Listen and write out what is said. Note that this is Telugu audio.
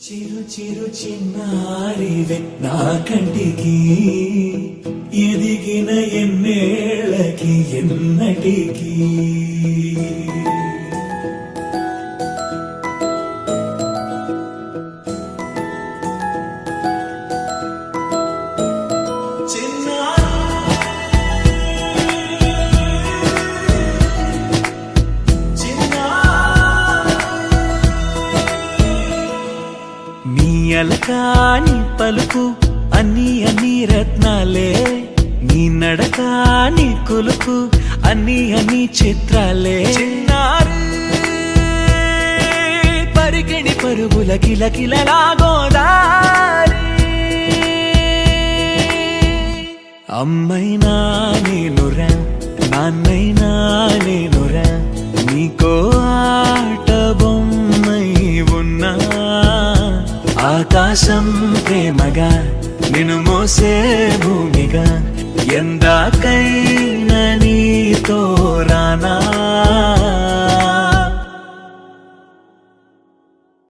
చిరు చిరు చిన్నారివే నా కంటికి ఎదిగిన ఎన్నేళ్ళకి ఎన్నటికి అలకాని పలుకు అన్ని అన్ని రత్నాలే నీ నడకాని కులుకు అన్ని అన్ని చిత్రాలే చిన్నారు పరికిణి పరుగుల కిలకిలలాగోదారి అమ్మైనా నేనురా నాన్నైనా నేనురా నీకో ఆట బొమ్మై ఉన్నా ఆకాశం ప్రేమగా నిన్ను మోసే భూమిగా ఎందాకైనా నీతో రా